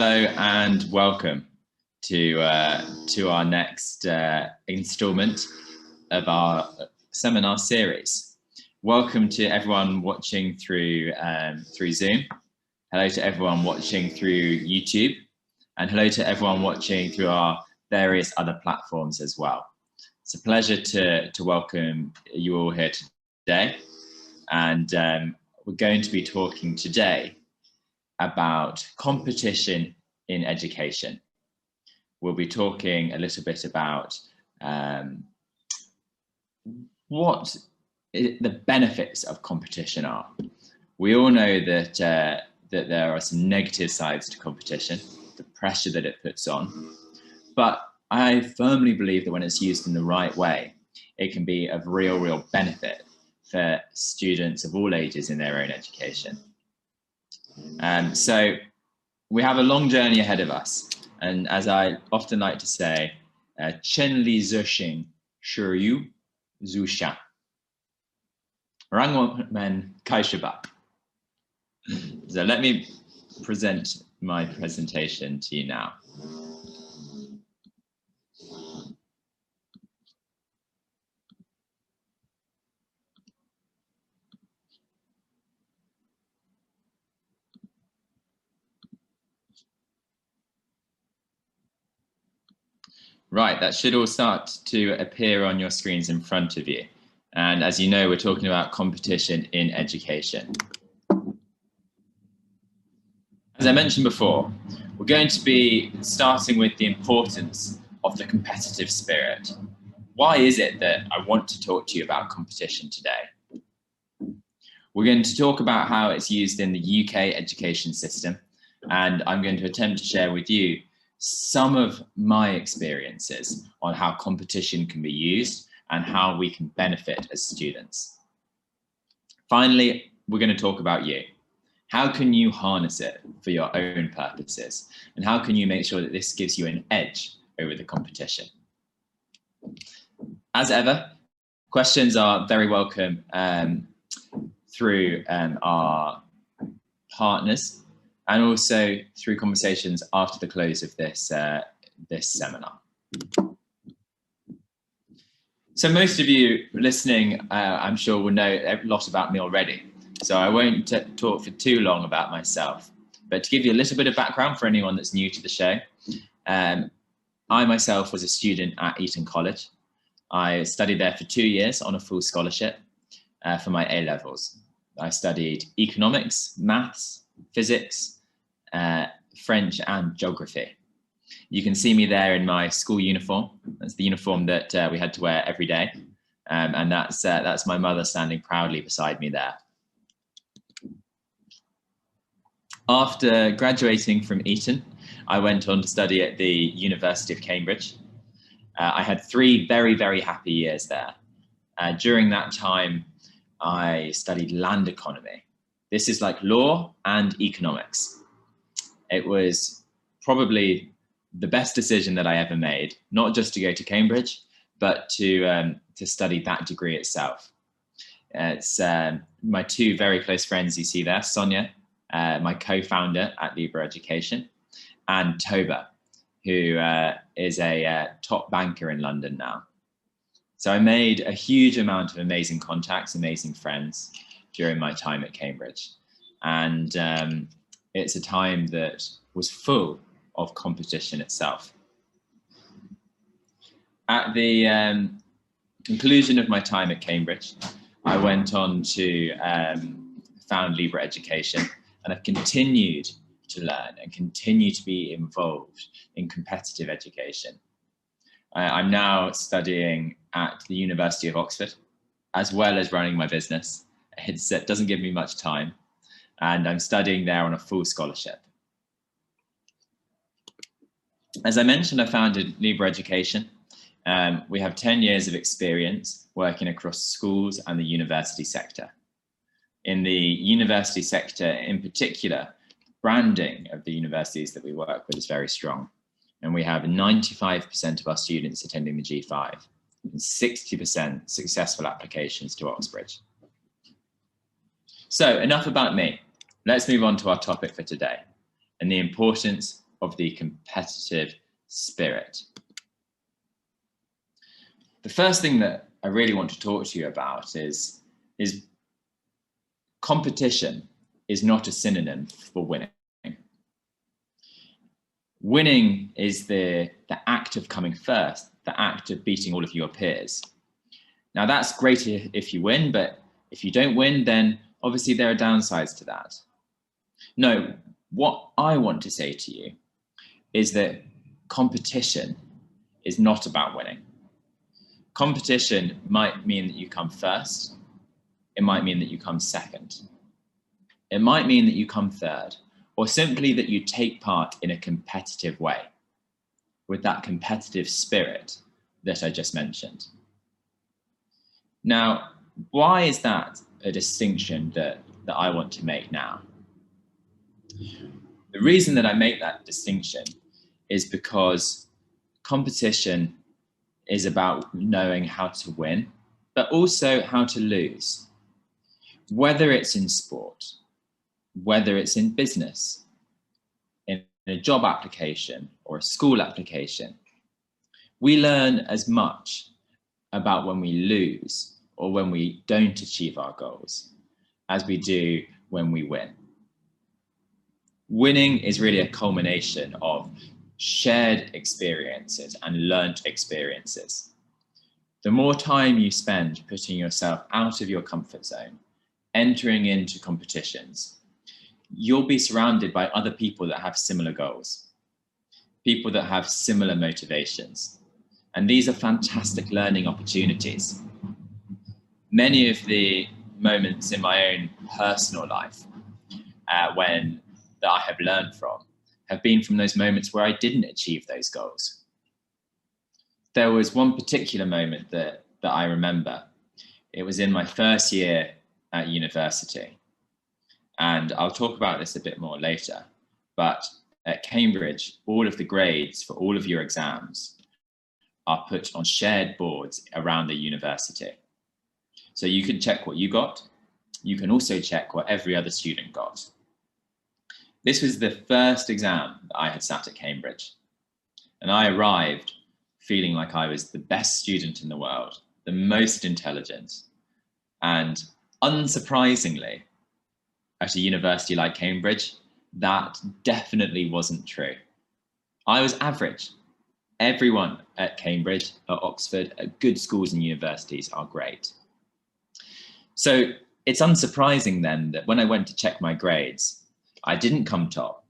Hello and welcome to our next instalment of our seminar series. Welcome to everyone watching through Zoom. Hello to everyone watching through YouTube, and hello to everyone watching through our various other platforms as well. It's a pleasure to welcome you all here today, and we're going to be talking today about competition in education. We'll be talking a little bit about what the benefits of competition are. We all know that that there are some negative sides to competition, the pressure that it puts on, but I firmly believe that when it's used in the right way, it can be of real benefit for students of all ages in their own education. So we have a long journey ahead of us, and as I often like to say, Chen Li Zhixing Shiyu Zusha. Rangmen Kaishiba. So let me present my presentation to you now. Right, that should all start to appear on your screens in front of you. And as you know, we're talking about competition in education. As I mentioned before, we're going to be starting with the importance of the competitive spirit. Why is it that I want to talk to you about competition today? We're going to talk about how it's used in the UK education system, and I'm going to attempt to share with you some of my experiences on how competition can be used and how we can benefit as students. Finally, we're going to talk about you. How can you harness it for your own purposes? And how can you make sure that this gives you an edge over the competition? As ever, questions are very welcome through our partners, and also through conversations after the close of this seminar. So most of you listening, I'm sure, will know a lot about me already. So I won't talk for too long about myself. But to give you a little bit of background for anyone that's new to the show, I myself was a student at Eton College. I studied there for 2 years on a full scholarship for my A-levels. I studied economics, maths, physics, French and geography. You can see me there in my school uniform. That's the uniform that we had to wear every day. And that's my mother standing proudly beside me there. After graduating from Eton, I went on to study at the University of Cambridge. I had 3 very happy years there. During that time, I studied land economy. This is like law and economics. It was probably the best decision that I ever made, not just to go to Cambridge, but to study that degree itself. It's my 2 very close friends you see there, Sonia, my co-founder at Libra Education, and Toba, who is a top banker in London now. So I made a huge amount of amazing contacts, amazing friends during my time at Cambridge. And it's a time that was full of competition itself. At the conclusion of my time at Cambridge, I went on to found Libra Education, and I've continued to learn and continue to be involved in competitive education. I'm now studying at the University of Oxford, as well as running my business. It doesn't give me much time, and I'm studying there on a full scholarship. As I mentioned, I founded Libra Education. We have 10 years of experience working across schools and the university sector. In the university sector in particular, branding of the universities that we work with is very strong. And we have 95% of our students attending the G5 and 60% successful applications to Oxbridge. So enough about me. Let's move on to our topic for today and the importance of the competitive spirit. The first thing that I really want to talk to you about is competition is not a synonym for winning. Winning is the act of coming first, the act of beating all of your peers. Now that's great if you win, but if you don't win, then obviously there are downsides to that. No, what I want to say to you is that competition is not about winning. Competition might mean that you come first. It might mean that you come second. It might mean that you come third, or simply that you take part in a competitive way with that competitive spirit that I just mentioned. Now, why is that a distinction that I want to make now? The reason that I make that distinction is because competition is about knowing how to win, but also how to lose. Whether it's in sport, whether it's in business, in a job application or a school application, we learn as much about when we lose or when we don't achieve our goals as we do when we win. Winning is really a culmination of shared experiences and learned experiences. The more time you spend putting yourself out of your comfort zone, entering into competitions, you'll be surrounded by other people that have similar goals, people that have similar motivations. And these are fantastic learning opportunities. Many of the moments in my own personal life that I have learned from have been from those moments where I didn't achieve those goals. There was one particular moment that I remember. It was in my first year at university. And I'll talk about this a bit more later, but at Cambridge, all of the grades for all of your exams are put on shared boards around the university. So you can check what you got. You can also check what every other student got. This was the first exam that I had sat at Cambridge. And I arrived feeling like I was the best student in the world, the most intelligent. And unsurprisingly, at a university like Cambridge, that definitely wasn't true. I was average. Everyone at Cambridge, at Oxford, at good schools and universities are great. So it's unsurprising then that when I went to check my grades, I didn't come top.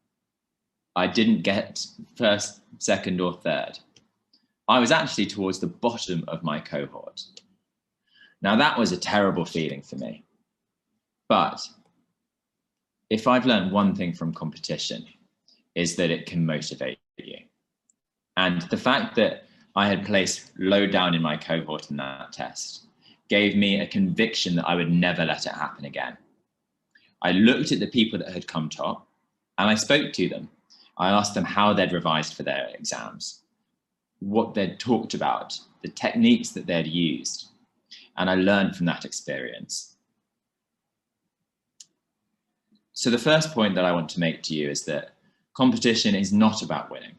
I didn't get first, second, or third. I was actually towards the bottom of my cohort. Now that was a terrible feeling for me. But if I've learned one thing from competition, is that it can motivate you. And the fact that I had placed low down in my cohort in that test gave me a conviction that I would never let it happen again. I looked at the people that had come top and I spoke to them. I asked them how they'd revised for their exams, what they'd talked about, the techniques that they'd used, and I learned from that experience. So the first point that I want to make to you is that competition is not about winning,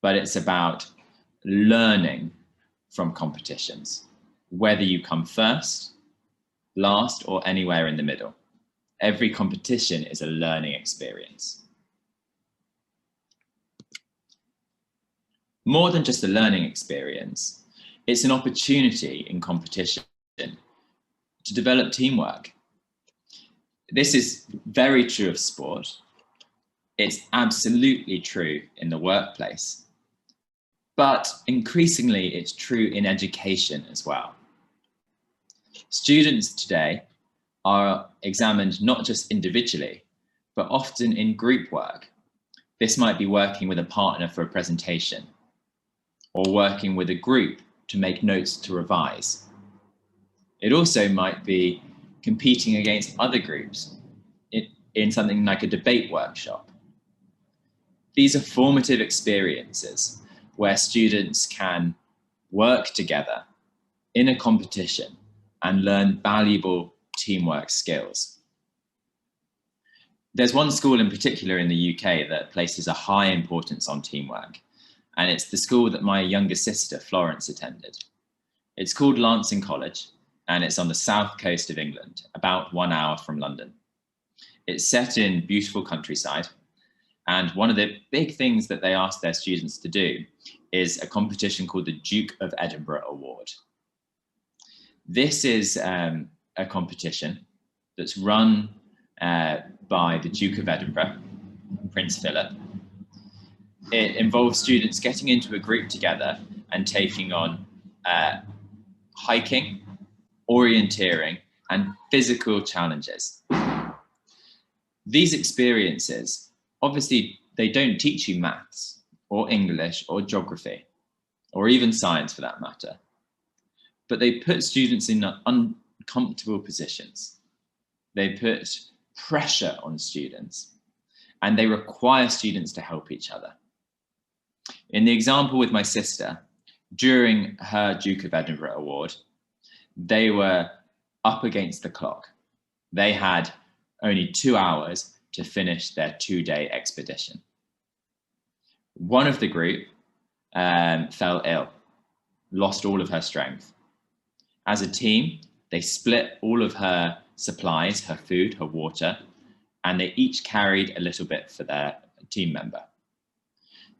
but it's about learning from competitions, whether you come first, last, or anywhere in the middle. Every competition is a learning experience. More than just a learning experience, it's an opportunity in competition to develop teamwork. This is very true of sport. It's absolutely true in the workplace, but increasingly it's true in education as well. Students today are examined not just individually, but often in group work. This might be working with a partner for a presentation, or working with a group to make notes to revise. It also might be competing against other groups in something like a debate workshop. These are formative experiences where students can work together in a competition and learn valuable teamwork skills. There's one school in particular in the UK that places a high importance on teamwork, and it's the school that my younger sister, Florence, attended. It's called Lancing College, and it's on the south coast of England, about 1 hour from London. It's set in beautiful countryside, and one of the big things that they ask their students to do is a competition called the Duke of Edinburgh Award. This is a competition that's run by the Duke of Edinburgh, Prince Philip. It involves students getting into a group together and taking on hiking, orienteering, and physical challenges. These experiences, obviously, they don't teach you maths or English or geography, or even science for that matter, but they put students in uncomfortable positions. They put pressure on students, and they require students to help each other. In the example with my sister, during her Duke of Edinburgh Award, they were up against the clock. They had only 2 hours to finish their 2-day expedition. One of the group fell ill, lost all of her strength. As a team, they split all of her supplies, her food, her water, and they each carried a little bit for their team member.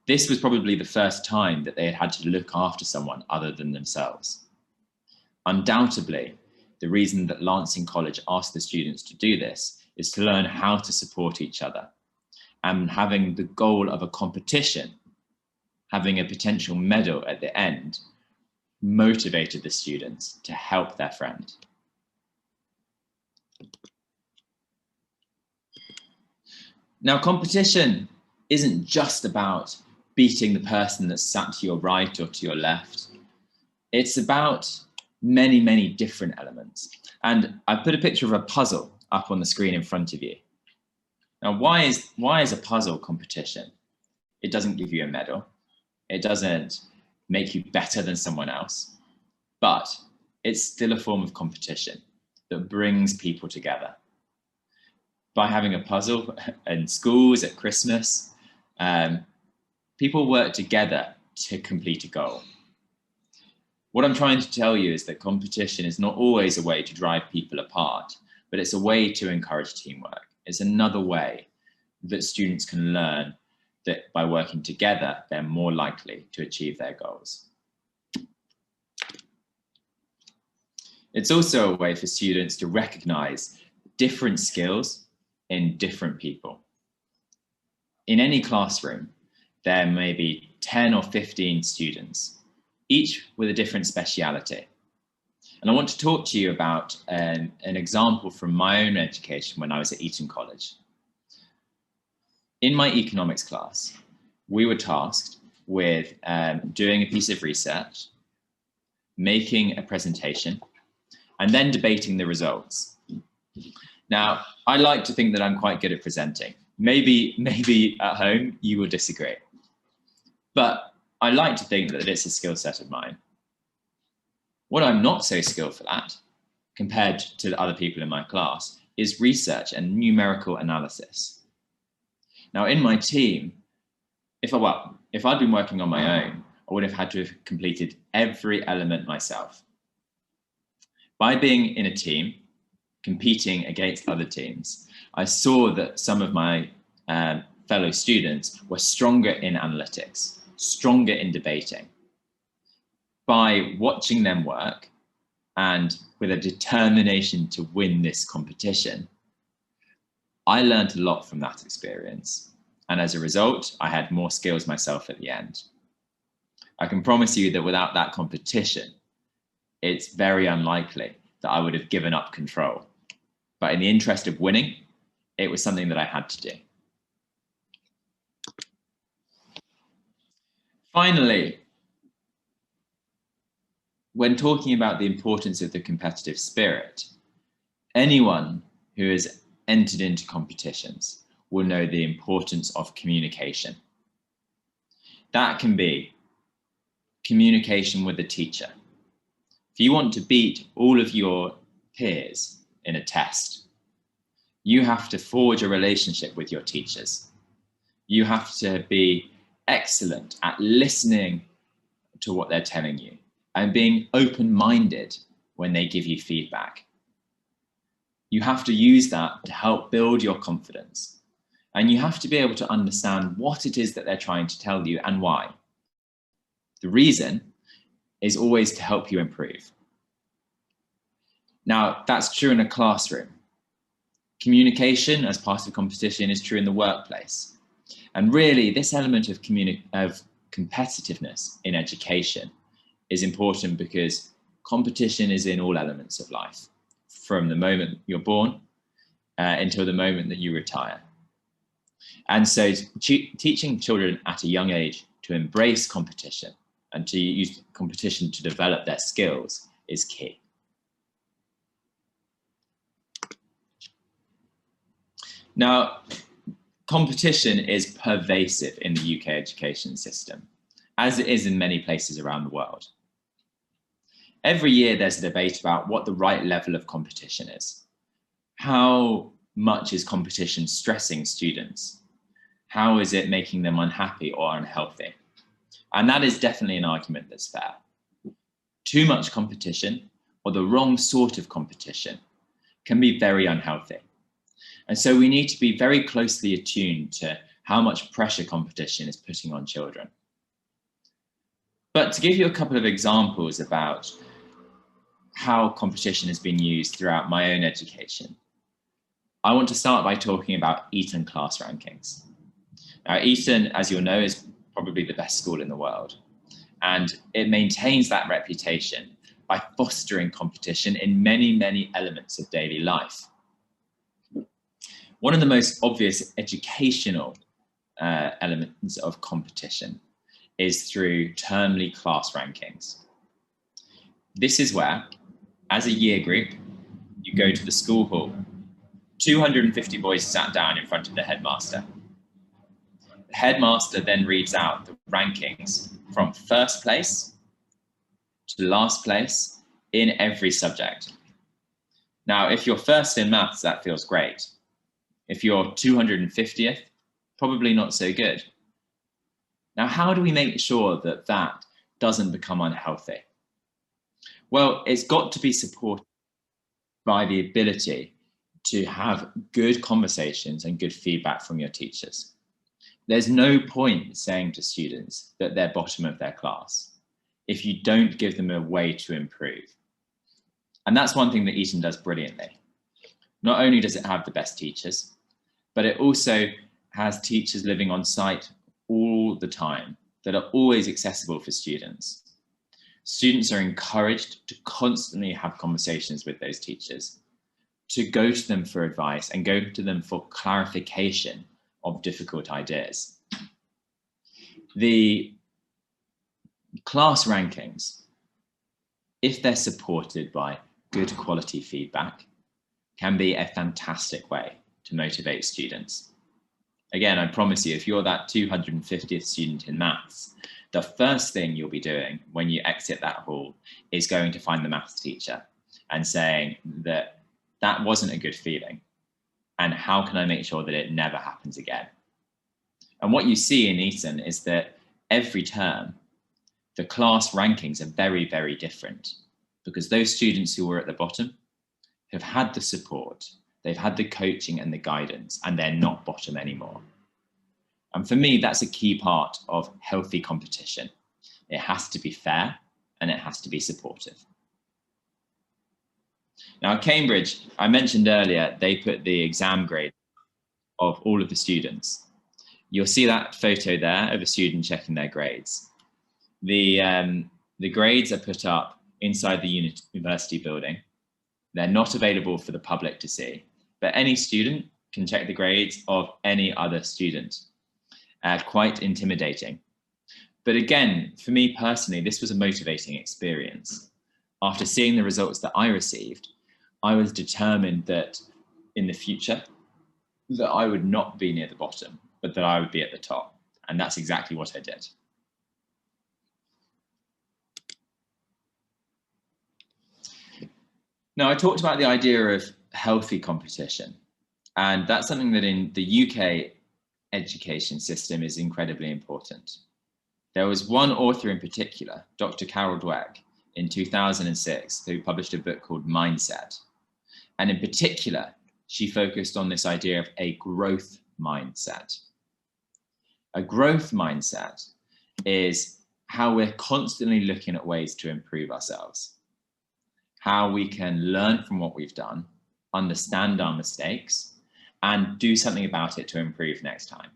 This was probably the first time that they had had to look after someone other than themselves. Undoubtedly, the reason that Lancing College asked the students to do this is to learn how to support each other, and having the goal of a competition, having a potential medal at the end, motivated the students to help their friend. Now, competition isn't just about beating the person that's sat to your right or to your left. It's about many, many different elements. And I put a picture of a puzzle up on the screen in front of you. Now, why is a puzzle competition? It doesn't give you a medal. It doesn't make you better than someone else, but it's still a form of competition that brings people together. By having a puzzle in schools at Christmas, people work together to complete a goal. What I'm trying to tell you is that competition is not always a way to drive people apart, but it's a way to encourage teamwork. It's another way that students can learn that by working together, they're more likely to achieve their goals. It's also a way for students to recognize different skills in different people. In any classroom, there may be 10 or 15 students, each with a different speciality. And I want to talk to you about an example from my own education when I was at Eton College. In my economics class, we were tasked with doing a piece of research, making a presentation, and then debating the results. Now, I like to think that I'm quite good at presenting. Maybe at home you will disagree, but I like to think that it's a skill set of mine. What I'm not so skillful at, compared to the other people in my class, is research and numerical analysis. Now, in my team, if I'd been working on my own, I would have had to have completed every element myself. By being in a team, competing against other teams, I saw that some of my fellow students were stronger in analytics, stronger in debating. By watching them work and with a determination to win this competition, I learned a lot from that experience. And as a result, I had more skills myself at the end. I can promise you that without that competition, it's very unlikely that I would have given up control. But in the interest of winning, it was something that I had to do. Finally, when talking about the importance of the competitive spirit, anyone who has entered into competitions will know the importance of communication. That can be communication with the teacher. If you want to beat all of your peers in a test, You have to forge a relationship with your teachers. You have to be excellent at listening to what they're telling you and being open-minded when they give you feedback. You have to use that to help build your confidence. And you have to be able to understand what it is that they're trying to tell you and why. The reason is always to help you improve. Now, that's true in a classroom. Communication as part of competition is true in the workplace. And really, this element of competitiveness in education is important because competition is in all elements of life, from the moment you're born until the moment that you retire. And so teaching children at a young age to embrace competition and to use competition to develop their skills is key. Now, competition is pervasive in the UK education system, as it is in many places around the world. Every year there's a debate about what the right level of competition is. How much is competition stressing students? How is it making them unhappy or unhealthy? And that is definitely an argument that's fair. Too much competition or the wrong sort of competition can be very unhealthy. And so we need to be very closely attuned to how much pressure competition is putting on children. But to give you a couple of examples about how competition has been used throughout my own education, I want to start by talking about Eton class rankings. Now, Eton, as you'll know, is probably the best school in the world, and it maintains that reputation by fostering competition in many, many elements of daily life. One of the most obvious educational elements of competition is through termly class rankings. This is where, as a year group, you go to the school hall. 250 boys sat down in front of the headmaster. The headmaster then reads out the rankings from first place to last place in every subject. Now, if you're first in maths, that feels great. If you're 250th, probably not so good. Now, how do we make sure that that doesn't become unhealthy? Well, it's got to be supported by the ability to have good conversations and good feedback from your teachers. There's no point saying to students that they're bottom of their class if you don't give them a way to improve. And that's one thing that Eton does brilliantly. Not only does it have the best teachers, but it also has teachers living on site all the time that are always accessible for students. Students are encouraged to constantly have conversations with those teachers, to go to them for advice and go to them for clarification of difficult ideas. The class rankings, if they're supported by good quality feedback, can be a fantastic way to motivate students. Again, I promise you, if you're that 250th student in maths, the first thing you'll be doing when you exit that hall is going to find the maths teacher and saying that that wasn't a good feeling, and how can I make sure that it never happens again? And what you see in Eton is that every term, the class rankings are very, very different, because those students who were at the bottom have had the support, they've had the coaching and the guidance, and they're not bottom anymore. And for me, that's a key part of healthy competition. It has to be fair and it has to be supportive. Now, at Cambridge, I mentioned earlier, they put the exam grade of all of the students. You'll see that photo there of a student checking their grades. The grades are put up inside the university building. They're not available for the public to see, but any student can check the grades of any other student. Quite intimidating. But again, for me personally, this was a motivating experience. After seeing the results that I received, I was determined that in the future, that I would not be near the bottom, but that I would be at the top. And that's exactly what I did. Now, I talked about the idea of healthy competition. And that's something that in the UK education system is incredibly important. There was one author in particular, Dr. Carol Dweck, in 2006, who published a book called Mindset. And in particular, she focused on this idea of a growth mindset. A growth mindset is how we're constantly looking at ways to improve ourselves, how we can learn from what we've done, understand our mistakes, and do something about it to improve next time.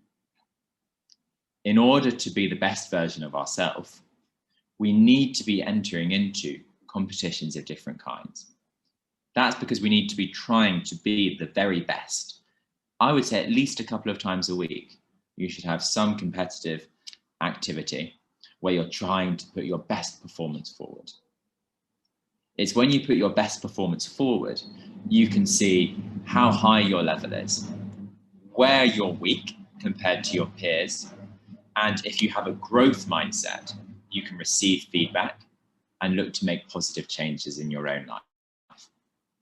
In order to be the best version of ourselves, we need to be entering into competitions of different kinds. That's because we need to be trying to be the very best. I would say at least a couple of times a week, you should have some competitive activity where you're trying to put your best performance forward. It's when you put your best performance forward, you can see how high your level is, where you're weak compared to your peers. And if you have a growth mindset, you can receive feedback and look to make positive changes in your own life.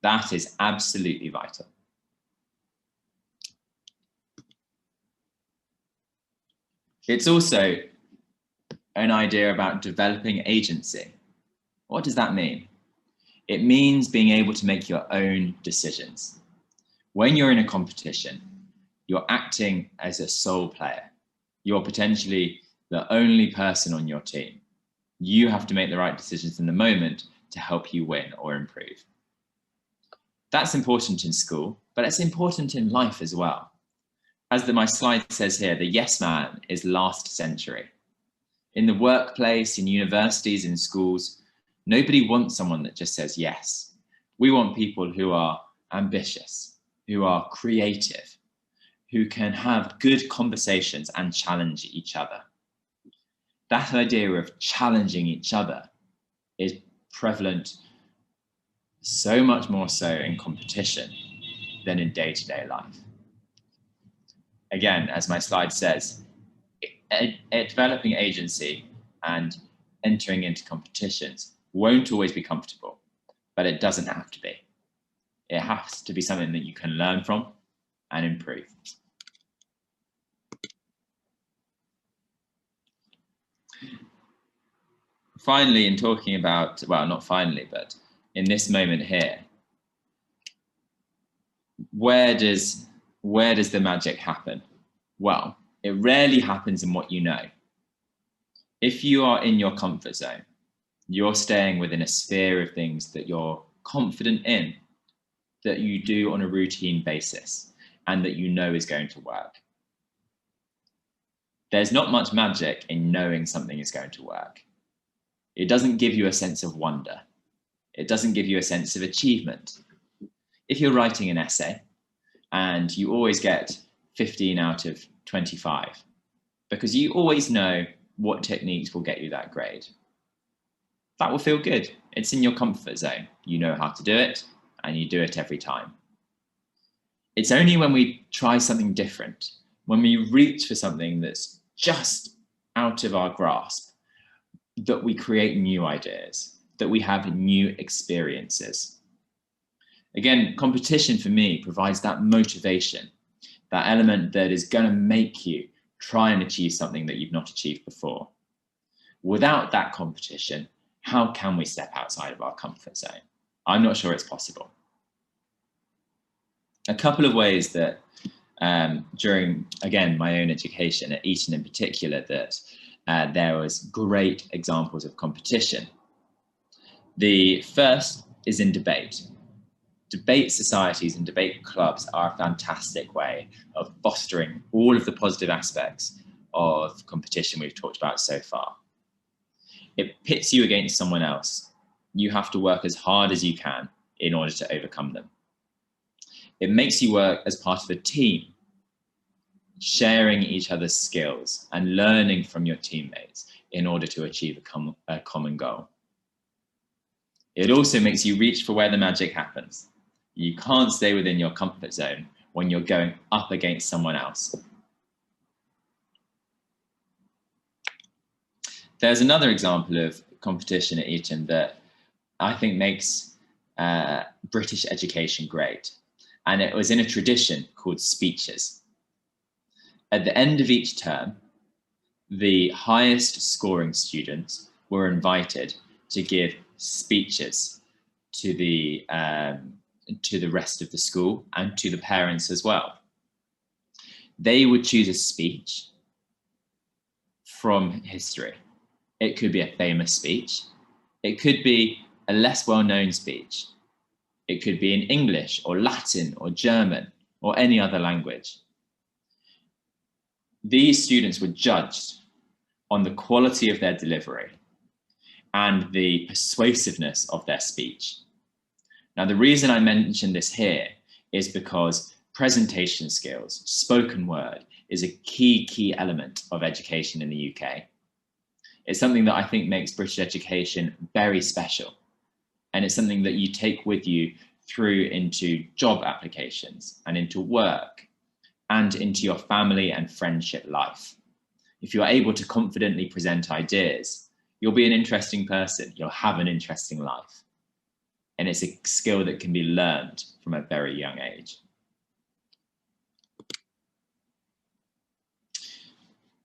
That is absolutely vital. It's also an idea about developing agency. What does that mean? It means being able to make your own decisions. When you're in a competition, you're acting as a sole player. You're potentially the only person on your team. You have to make the right decisions in the moment to help you win or improve. That's important in school, but it's important in life as well. As my slide says here, the yes man is last century. In the workplace, in universities, in schools, nobody wants someone that just says yes. We want people who are ambitious, who are creative, who can have good conversations and challenge each other. That idea of challenging each other is prevalent so much more so in competition than in day-to-day life. Again, as my slide says, developing agency and entering into competitions won't always be comfortable, but it doesn't have to be. It has to be something that you can learn from and improve. Finally, in talking about, well, not finally, but in this moment here, where does the magic happen? Well, it rarely happens in what you know. If you are in your comfort zone, you're staying within a sphere of things that you're confident in, that you do on a routine basis, and that you know is going to work. There's not much magic in knowing something is going to work. It doesn't give you a sense of wonder. It doesn't give you a sense of achievement. If you're writing an essay and you always get 15 out of 25, because you always know what techniques will get you that grade, that will feel good. It's in your comfort zone. You know how to do it and you do it every time. It's only when we try something different, when we reach for something that's just out of our grasp, that we create new ideas, that we have new experiences. Again, competition for me provides that motivation, that element that is going to make you try and achieve something that you've not achieved before. Without that competition, how can we step outside of our comfort zone? I'm not sure it's possible. A couple of ways that during, again, my own education at Eton in particular, that there was great examples of competition. The first is in debate. Debate societies and debate clubs are a fantastic way of fostering all of the positive aspects of competition we've talked about so far. It pits you against someone else. You have to work as hard as you can in order to overcome them. It makes you work as part of a team, sharing each other's skills and learning from your teammates in order to achieve a common goal. It also makes you reach for where the magic happens. You can't stay within your comfort zone when you're going up against someone else. There's another example of competition at Eton that I think makes British education great, and it was in a tradition called speeches. At the end of each term, the highest scoring students were invited to give speeches to the rest of the school and to the parents as well. They would choose a speech from history. It could be a famous speech. It could be a less well-known speech. It could be in English or Latin or German or any other language. These students were judged on the quality of their delivery and the persuasiveness of their speech. Now, the reason I mention this here is because presentation skills, spoken word, is a key element of education in the UK. It's something that I think makes British education very special. And it's something that you take with you through into job applications and into work and into your family and friendship life. If you're able to confidently present ideas, you'll be an interesting person. You'll have an interesting life. And it's a skill that can be learned from a very young age.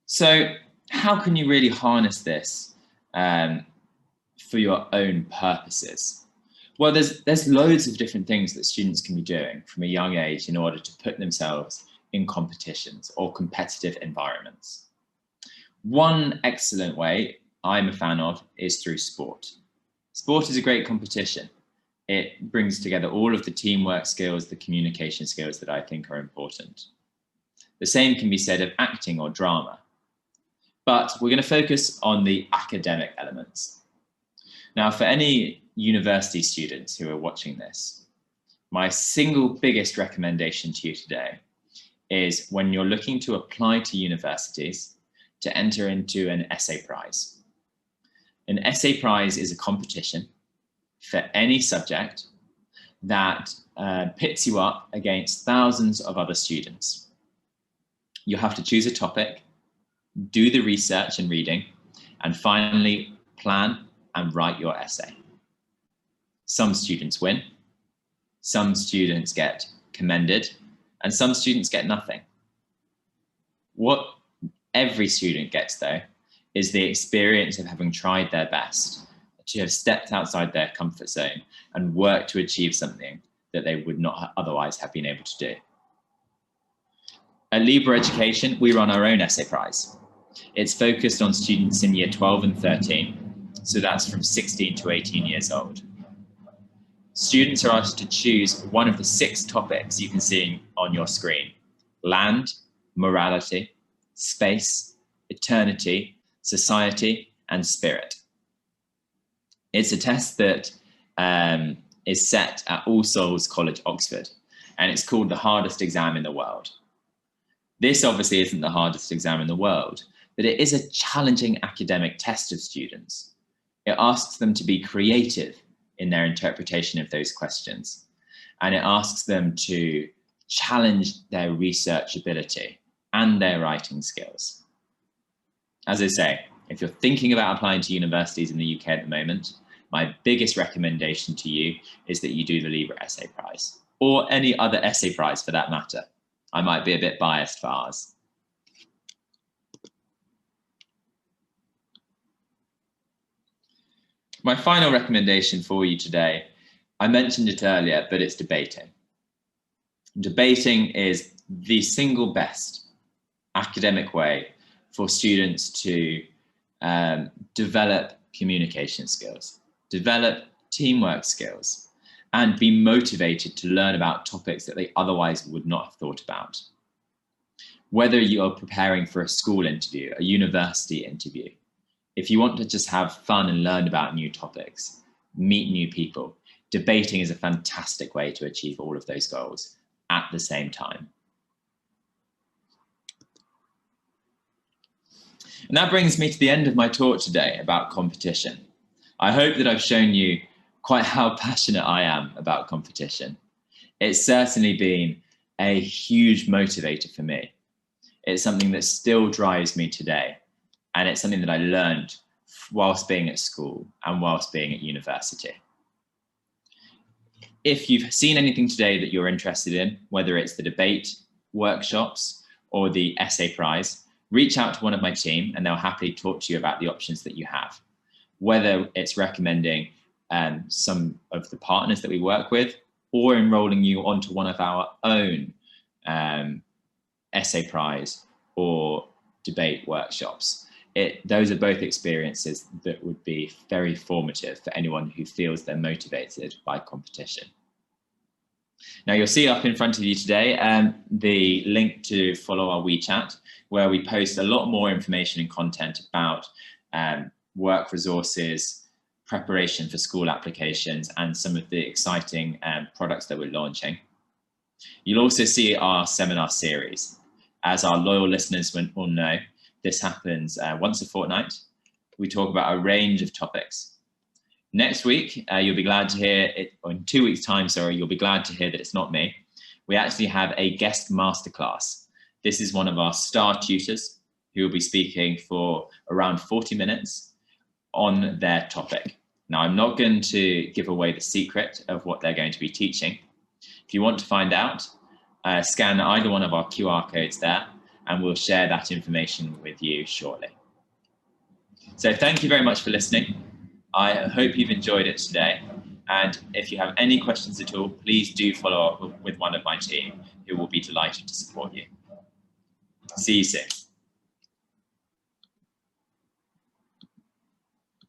So how can you really harness this for your own purposes? Well, there's loads of different things that students can be doing from a young age in order to put themselves in competitions or competitive environments. One excellent way I'm a fan of is through sport. Sport is a great competition. It brings together all of the teamwork skills, the communication skills that I think are important. The same can be said of acting or drama. But we're going to focus on the academic elements. Now, for any university students who are watching this, my single biggest recommendation to you today is when you're looking to apply to universities to enter into an essay prize. An essay prize is a competition for any subject that pits you up against thousands of other students. You have to choose a topic, do the research and reading, and finally plan and write your essay. Some students win, some students get commended, and some students get nothing. What every student gets, though, is the experience of having tried their best, to have stepped outside their comfort zone and worked to achieve something that they would not otherwise have been able to do. At Libra Education, we run our own essay prize. It's focused on students in year 12 and 13, so that's from 16 to 18 years old. Students are asked to choose one of the 6 topics you can see on your screen: land, morality, space, eternity, society, and spirit. It's a test that is set at All Souls College, Oxford, and it's called the hardest exam in the world. This obviously isn't the hardest exam in the world, but it is a challenging academic test of students. It asks them to be creative in their interpretation of those questions, and it asks them to challenge their research ability and their writing skills. As I say, if you're thinking about applying to universities in the UK at the moment, my biggest recommendation to you is that you do the Libra Essay Prize, or any other essay prize for that matter. I might be a bit biased for ours. My final recommendation for you today, I mentioned it earlier, but it's debating. Debating is the single best academic way for students to develop communication skills, develop teamwork skills, and be motivated to learn about topics that they otherwise would not have thought about. Whether you are preparing for a school interview, a university interview, if you want to just have fun and learn about new topics, meet new people, debating is a fantastic way to achieve all of those goals at the same time. And that brings me to the end of my talk today about competition. I hope that I've shown you quite how passionate I am about competition. It's certainly been a huge motivator for me. It's something that still drives me today. And it's something that I learned whilst being at school and whilst being at university. If you've seen anything today that you're interested in, whether it's the debate workshops or the essay prize, reach out to one of my team and they'll happily talk to you about the options that you have. Whether it's recommending some of the partners that we work with or enrolling you onto one of our own essay prize or debate workshops. Those are both experiences that would be very formative for anyone who feels they're motivated by competition. Now you'll see up in front of you today the link to follow our WeChat, where we post a lot more information and content about work resources, preparation for school applications, and some of the exciting products that we're launching. You'll also see our seminar series. As our loyal listeners will know, this happens once a fortnight. We talk about a range of topics. Next week, you'll be glad to hear it, or in 2 weeks' time, sorry, you'll be glad to hear that it's not me. We actually have a guest masterclass. This is one of our star tutors who will be speaking for around 40 minutes on their topic. Now, I'm not going to give away the secret of what they're going to be teaching. If you want to find out, scan either one of our QR codes there, and we'll share that information with you shortly. So thank you very much for listening. I hope you've enjoyed it today. And if you have any questions at all, please do follow up with one of my team, who will be delighted to support you. See you soon.